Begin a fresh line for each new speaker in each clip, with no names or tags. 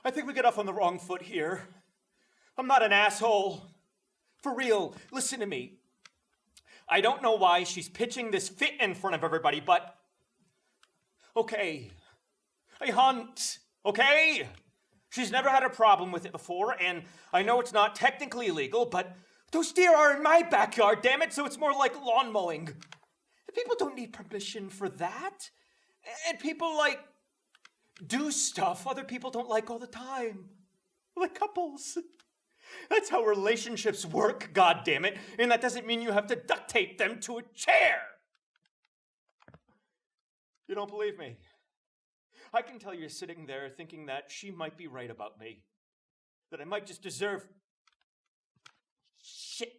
I think we get off on the wrong foot here. I'm not an asshole. For real, listen to me. I don't know why she's pitching this fit in front of everybody, but... Okay. I hunt, okay? She's never had a problem with it before, and I know it's not technically illegal, but those deer are in my backyard, damn it, so it's more like lawn mowing. People don't need permission for that. And people, like, do stuff other people don't like all the time. Like couples. That's how relationships work, goddammit. And that doesn't mean you have to duct tape them to a chair. You don't believe me? I can tell you're sitting there thinking that she might be right about me. That I might just deserve... Shit.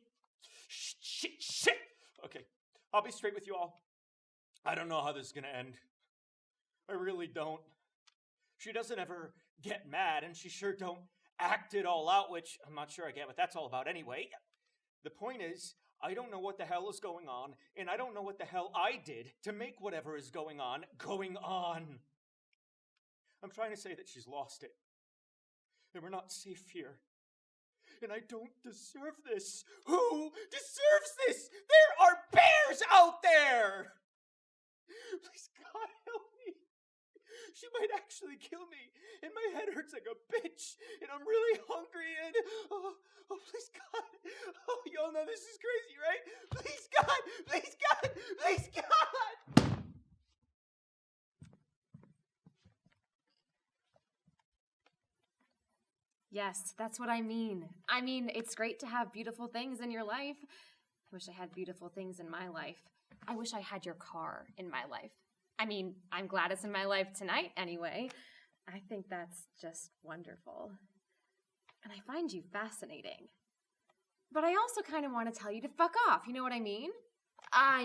Okay, I'll be straight with you all. I don't know how this is gonna end. I really don't. She doesn't ever get mad, and she sure don't act it all out, which I'm not sure I get what that's all about anyway. The point is, I don't know what the hell is going on, and I don't know what the hell I did to make whatever is going on. I'm trying to say that she's lost it. And we're not safe here. And I don't deserve this. Who deserves this? There are bears out there! Please, God, help me. She might actually kill me, and my head hurts like a bitch, and I'm really hungry, and oh, please, God. Oh, y'all know this is crazy, right? Please, God, please, God, please, God.
Yes, that's what I mean. I mean, it's great to have beautiful things in your life. I wish I had beautiful things in my life. I wish I had your car in my life. I mean, I'm glad it's in my life tonight anyway. I think that's just wonderful. And I find you fascinating. But I also kind of want to tell you to fuck off, you know what I mean? I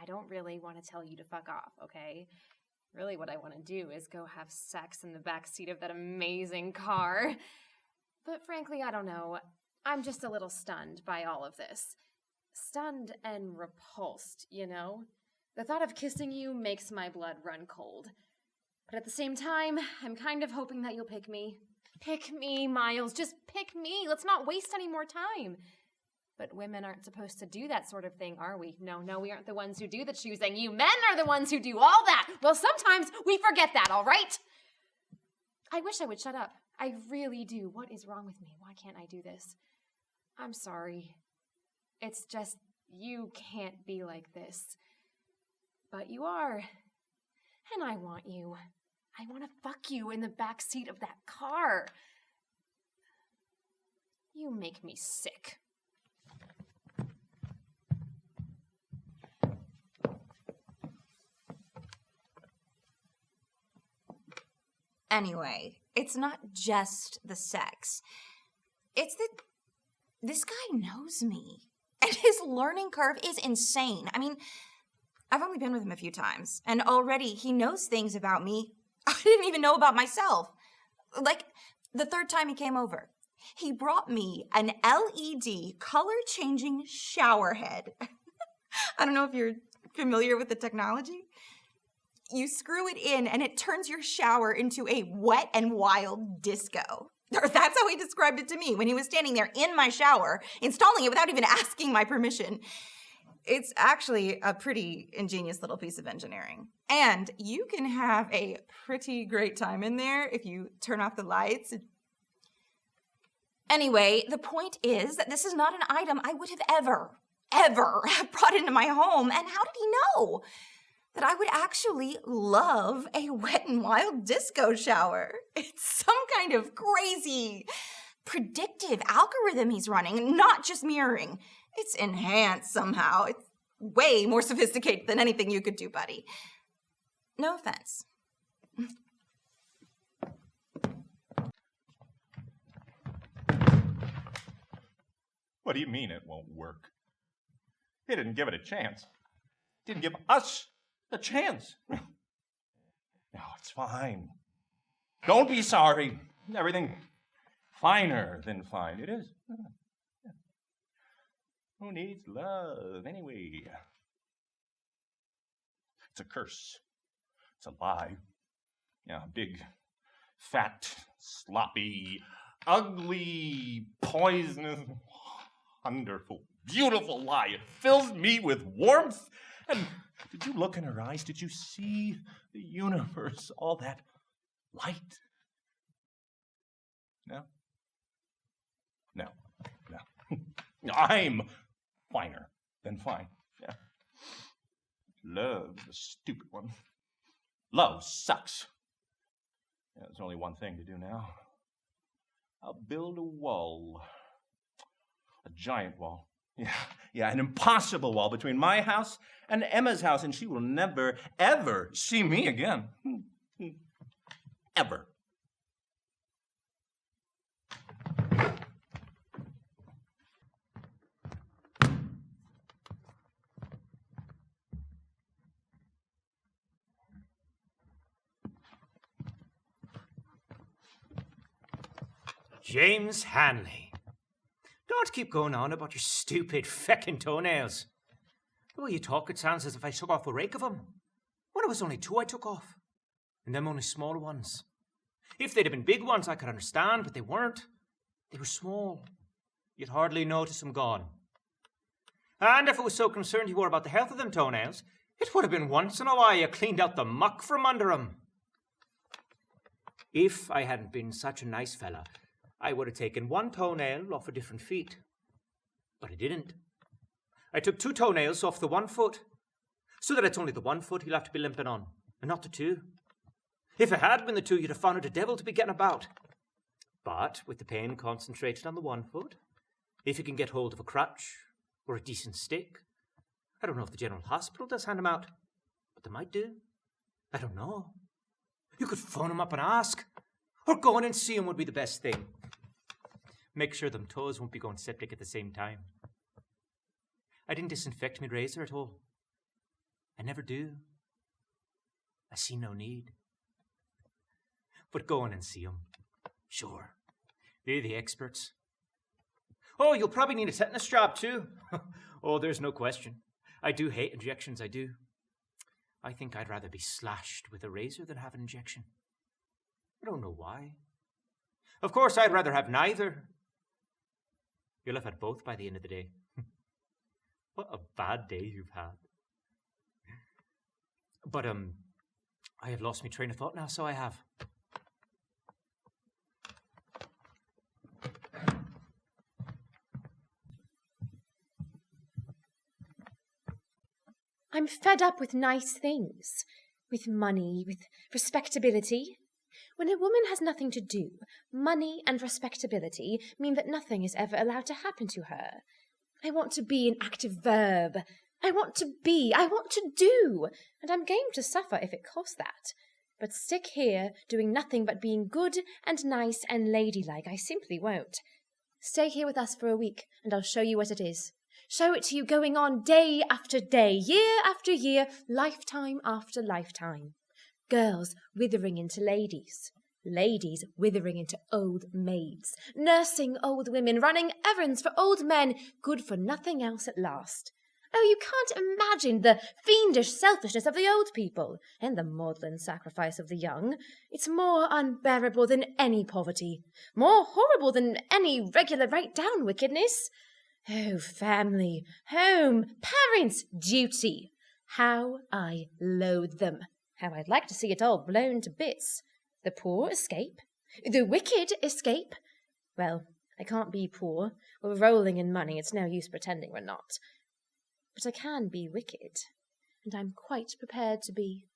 don't really want to tell you to fuck off, okay? Really what I want to do is go have sex in the back seat of that amazing car. But frankly, I don't know. I'm just a little stunned by all of this. Stunned and repulsed, you know? The thought of kissing you makes my blood run cold. But at the same time, I'm kind of hoping that you'll pick me. Pick me, Miles. Just pick me. Let's not waste any more time. But women aren't supposed to do that sort of thing, are we? No, we aren't the ones who do the choosing. You men are the ones who do all that. Well, sometimes we forget that, all right? I wish I would shut up. I really do. What is wrong with me? Why can't I do this? I'm sorry. It's just, you can't be like this. But you are. And I want you. I want to fuck you in the back seat of that car. You make me sick.
Anyway, it's not just the sex. It's that this guy knows me. And his learning curve is insane. I mean, I've only been with him a few times, and already he knows things about me I didn't even know about myself. Like, the third time he came over, he brought me an LED color-changing shower head. I don't know if you're familiar with the technology. You screw it in, and it turns your shower into a wet and wild disco. Or that's how he described it to me when he was standing there in my shower, installing it without even asking my permission. It's actually a pretty ingenious little piece of engineering. And you can have a pretty great time in there if you turn off the lights. Anyway, the point is that this is not an item I would have ever brought into my home. And how did he know that I would actually love a wet and wild disco shower? It's some kind of crazy predictive algorithm he's running, not just mirroring. It's enhanced somehow. It's way more sophisticated than anything you could do, buddy. No offense.
What do you mean it won't work? He didn't give it a chance. Didn't give us a chance. No, it's fine. Don't be sorry. Everything finer than fine. It is. Who needs love anyway? It's a curse. It's a lie. Yeah, a big, Fat, sloppy, ugly, poisonous, wonderful, beautiful lie. It fills me with warmth. And did you look in her eyes? Did you see the universe, all that light? No? No. I'm finer than fine. Yeah. Love's a stupid one. Love sucks. Yeah, there's only one thing to do now. I'll build a wall. A giant wall. Yeah, an impossible wall between my house and Emma's house, and she will never, ever see me again. Ever.
James Hanley. Don't keep going on about your stupid feckin' toenails. The way you talk, it sounds as if I took off a rake of them. When it was only 2 I took off. And them only small ones. If they'd have been big ones, I could understand, but they weren't. They were small. You'd hardly notice them gone. And if it was so concerned you were about the health of them toenails, it would have been once in a while you cleaned out the muck from under 'em. If I hadn't been such a nice fella, I would have taken 1 toenail off a different feet. But I didn't. I took 2 toenails off the 1 foot, so that it's only the 1 foot he'll have to be limping on, and not the 2. If it had been the 2, you'd have found it a devil to be getting about. But with the pain concentrated on the 1 foot, if you can get hold of a crutch or a decent stick, I don't know if the General Hospital does hand them out, but they might do. I don't know. You could phone him up and ask, or go in and see him would be the best thing. Make sure them toes won't be going septic at the same time. I didn't disinfect my razor at all. I never do. I see no need. But go in and see him. Sure. They're the experts. Oh, you'll probably need a tetanus jab too. Oh, there's no question. I do hate injections, I do. I think I'd rather be slashed with a razor than have an injection. I don't know why. Of course, I'd rather have neither. You'll have had both by the end of the day. What a bad day you've had. But, I have lost my train of thought now, so I have.
I'm fed up with nice things, with money, with respectability. When a woman has nothing to do, money and respectability mean that nothing is ever allowed to happen to her. I want to be an active verb. I want to be, I want to do, and I'm game to suffer if it costs that. But stick here, doing nothing but being good and nice and ladylike, I simply won't. Stay here with us for a week, and I'll show you what it is. Show it to you going on day after day, year after year, lifetime after lifetime. Girls withering into ladies. Ladies withering into old maids. Nursing old women, running errands for old men, good for nothing else at last. Oh, you can't imagine the fiendish selfishness of the old people, and the maudlin sacrifice of the young. It's more unbearable than any poverty, more horrible than any regular right-down wickedness. Oh, family, home, parents, duty. How I loathe them. How I'd like to see it all blown to bits. The poor escape. The wicked escape. Well, I can't be poor. We're rolling in money. It's no use pretending we're not. But I can be wicked, and I'm quite prepared to be.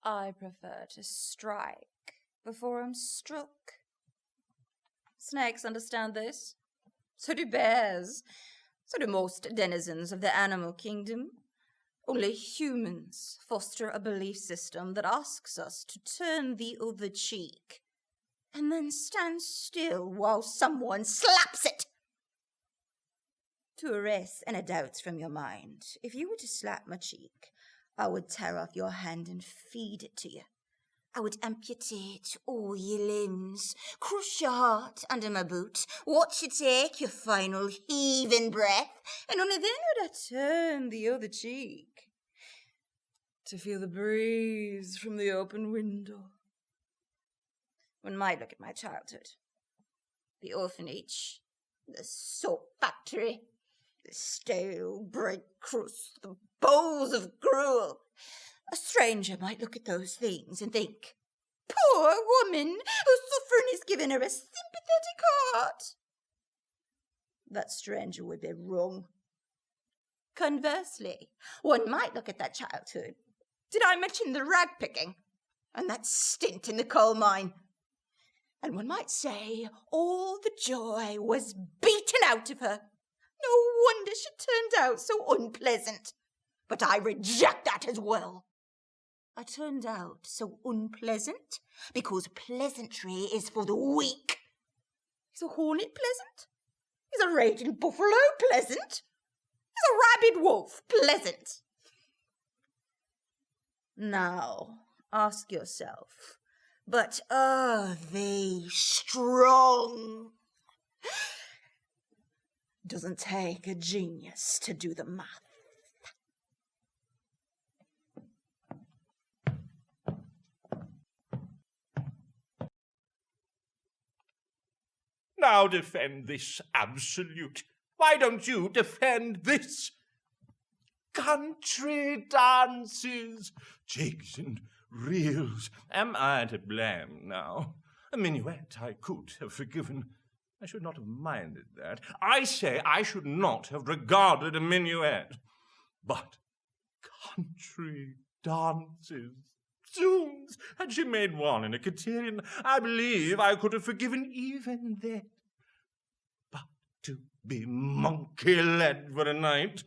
I prefer to strike before I'm struck. Snakes understand this. So do bears. So do most denizens of the animal kingdom. Only humans foster a belief system that asks us to turn the other cheek and then stand still while someone slaps it. To erase any doubts from your mind, if you were to slap my cheek, I would tear off your hand and feed it to you. I would amputate all your limbs, crush your heart under my boot, watch you take your final heaving breath, and only then would I turn the other cheek to feel the breeze from the open window. One might look at my childhood, the orphanage, the soap factory, the stale bread crust, the bowls of gruel. A stranger might look at those things and think, poor woman, whose suffering is giving her a sympathetic heart. That stranger would be wrong. Conversely, one might look at that childhood. Did I mention the rag picking and that stint in the coal mine? And one might say all the joy was beaten out of her. No wonder she turned out so unpleasant. But I reject that as well. I turned out so unpleasant because pleasantry is for the weak. Is a hornet pleasant? Is a raging buffalo pleasant? Is a rabid wolf pleasant? Now, ask yourself, but are they strong? Doesn't take a genius to do the math.
Now defend this absolute. Why don't you defend this? Country dances, jigs and reels. Am I to blame now? A minuet I could have forgiven. I should not have minded that. I say I should not have regarded a minuet. But country dances, zoons, had she made one in a cotillion, I believe I could have forgiven even that. But to be monkey-led for a night,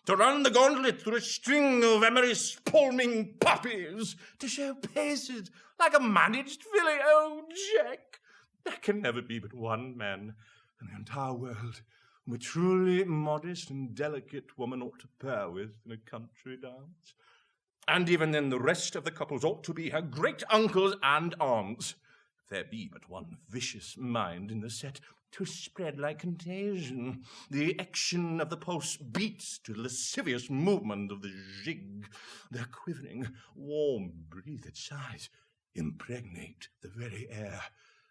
to run the gauntlet through a string of emery-spalming puppies, to show paces like a managed filly, oh, Jack! There can never be but one man in the entire world whom a truly modest and delicate woman ought to pair with in a country dance. And even then the rest of the couples ought to be her great-uncles and aunts. If there be but one vicious mind in the set, to spread like contagion. The action of the pulse beats to the lascivious movement of the jig. Their quivering, warm-breathed sighs impregnate the very air.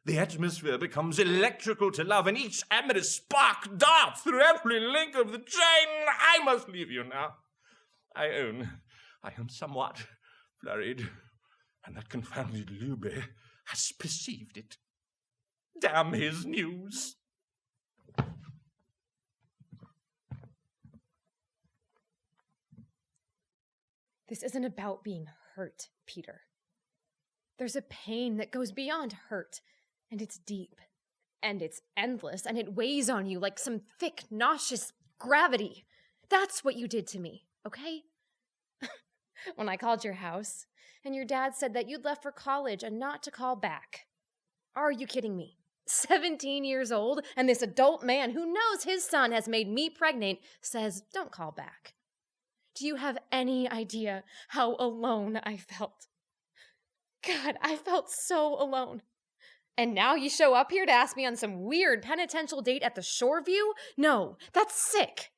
The atmosphere becomes electrical to love, and each amorous spark darts through every link of the chain. I must leave you now. I own I am somewhat flurried, and that confounded Lube has perceived it. Damn his news.
This isn't about being hurt, Peter. There's a pain that goes beyond hurt, and it's deep, and it's endless, and it weighs on you like some thick, nauseous gravity. That's what you did to me, okay? When I called your house, and your dad said that you'd left for college and not to call back. Are you kidding me? 17 years old, and this adult man who knows his son has made me pregnant says, don't call back. Do you have any idea how alone I felt? God, I felt so alone. And now you show up here to ask me on some weird penitential date at the Shoreview? No, that's sick.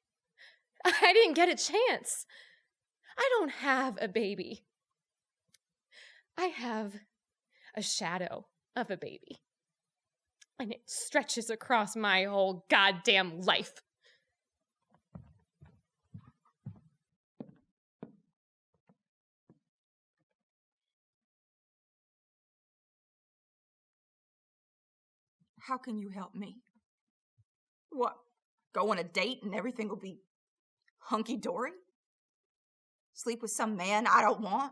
I didn't get a chance. I don't have a baby. I have a shadow of a baby. And it stretches across my whole goddamn life.
How can you help me? What, go on a date and everything will be hunky-dory? Sleep with some man I don't want?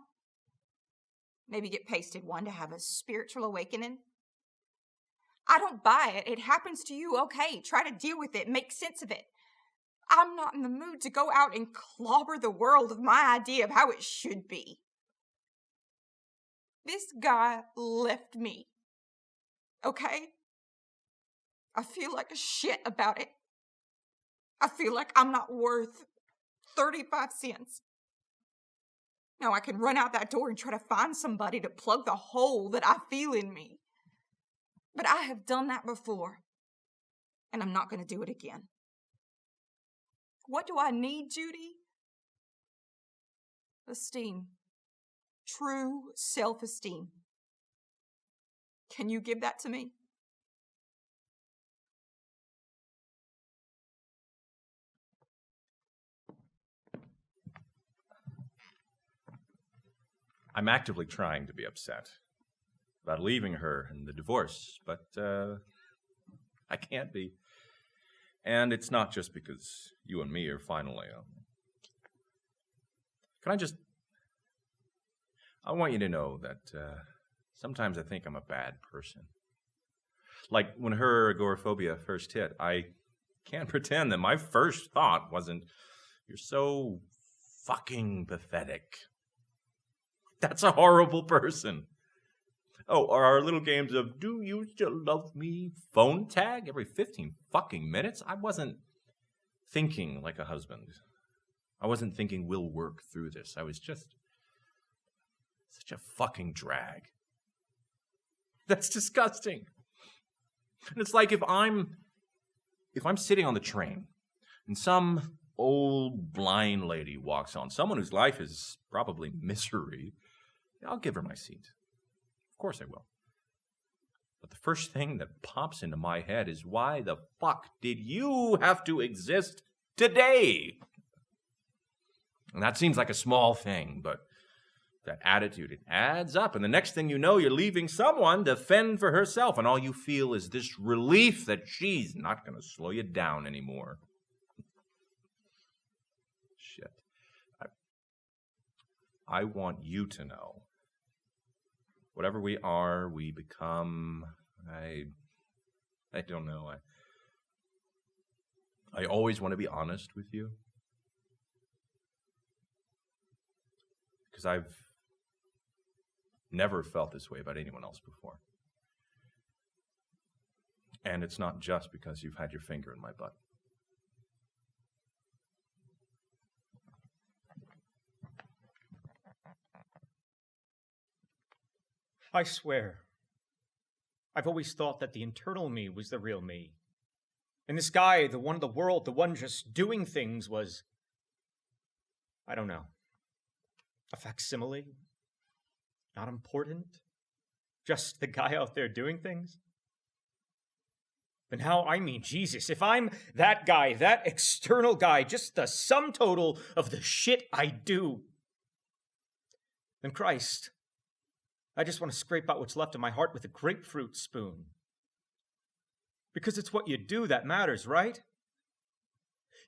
Maybe get pasted one to have a spiritual awakening? I don't buy it. It happens to you, okay. Try to deal with it, make sense of it. I'm not in the mood to go out and clobber the world of my idea of how it should be. This guy left me, okay? I feel like a shit about it. I feel like I'm not worth 35 cents. Now I can run out that door and try to find somebody to plug the hole that I feel in me. But I have done that before, and I'm not going to do it again. What do I need, Judy? Esteem. True self-esteem. Can you give that to me?
I'm actively trying to be upset about leaving her and the divorce, but I can't be. And it's not just because you and me are finally... I want you to know that sometimes I think I'm a bad person. Like when her agoraphobia first hit, I can't pretend that my first thought wasn't, "You're so fucking pathetic. That's a horrible person." Oh, or our little games of, "Do you still love me?" phone tag every 15 fucking minutes. I wasn't thinking like a husband. I wasn't thinking we'll work through this. I was just such a fucking drag. That's disgusting. And it's like if I'm sitting on the train and some old blind lady walks on, someone whose life is probably misery, I'll give her my seat. Of course I will. But the first thing that pops into my head is, why the fuck did you have to exist today? And that seems like a small thing, but that attitude, it adds up. And the next thing you know, you're leaving someone to fend for herself, and all you feel is this relief that she's not going to slow you down anymore. Shit. I want you to know, whatever we are, we become, I don't know. I always want to be honest with you, because I've never felt this way about anyone else before. And it's not just because you've had your finger in my butt.
I swear, I've always thought that the internal me was the real me. And this guy, the one of the world, the one just doing things, was, I don't know, a facsimile? Not important? Just the guy out there doing things? But now, I mean, Jesus, if I'm that guy, that external guy, just the sum total of the shit I do, then Christ, I just want to scrape out what's left of my heart with a grapefruit spoon. Because it's what you do that matters, right?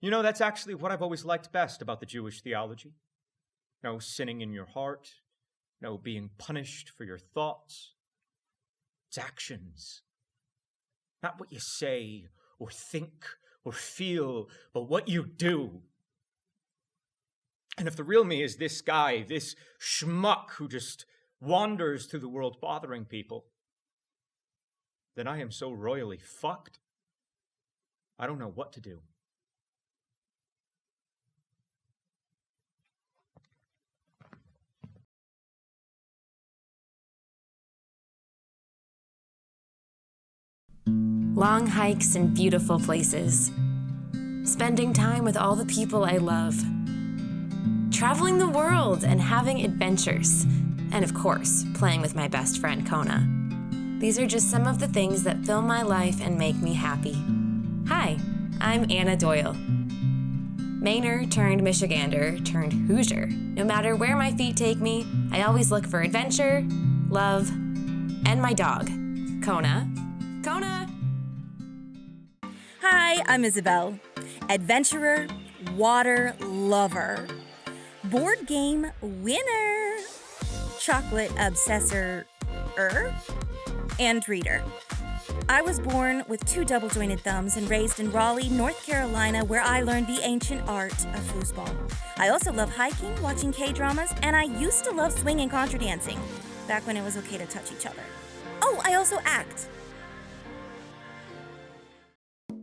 You know, that's actually what I've always liked best about the Jewish theology. No sinning in your heart, no being punished for your thoughts. It's actions. Not what you say or think or feel, but what you do. And if the real me is this guy, this schmuck who just wanders through the world bothering people, then I am so royally fucked, I don't know what to do.
Long hikes in beautiful places. Spending time with all the people I love. Traveling the world and having adventures. And of course, playing with my best friend, Kona. These are just some of the things that fill my life and make me happy. Hi, I'm Anna Doyle. Mainer turned Michigander turned Hoosier. No matter where my feet take me, I always look for adventure, love, and my dog, Kona. Kona!
Hi, I'm Isabelle. Adventurer, water lover, board game winner, chocolate obsessor, and reader. I was born with 2 double-jointed thumbs and raised in Raleigh, North Carolina, where I learned the ancient art of foosball. I also love hiking, watching K-dramas, and I used to love swing and contra dancing, back when it was okay to touch each other. Oh, I also act.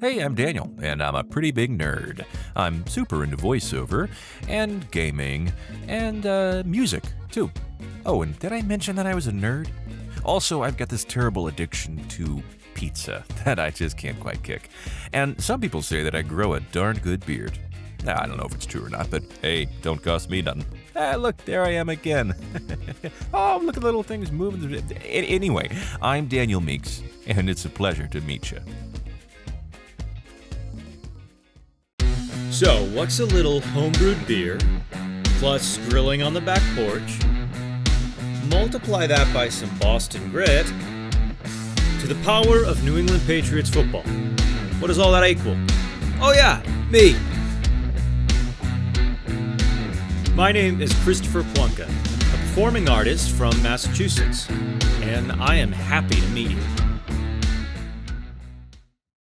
Hey, I'm Daniel, and I'm a pretty big nerd. I'm super into voiceover, and gaming, and music, too. Oh, and did I mention that I was a nerd? Also, I've got this terrible addiction to pizza that I just can't quite kick. And some people say that I grow a darn good beard. I don't know if it's true or not, but hey, don't cost me nothing. Look, there I am again. Oh, look at the little things moving. Anyway, I'm Daniel Meeks, and it's a pleasure to meet you.
So, what's a little homebrewed beer, plus grilling on the back porch, multiply that by some Boston grit, to the power of New England Patriots football? What does all that equal? Oh yeah, me! My name is Christopher PLONKA, a performing artist from Massachusetts, and I am happy to meet you.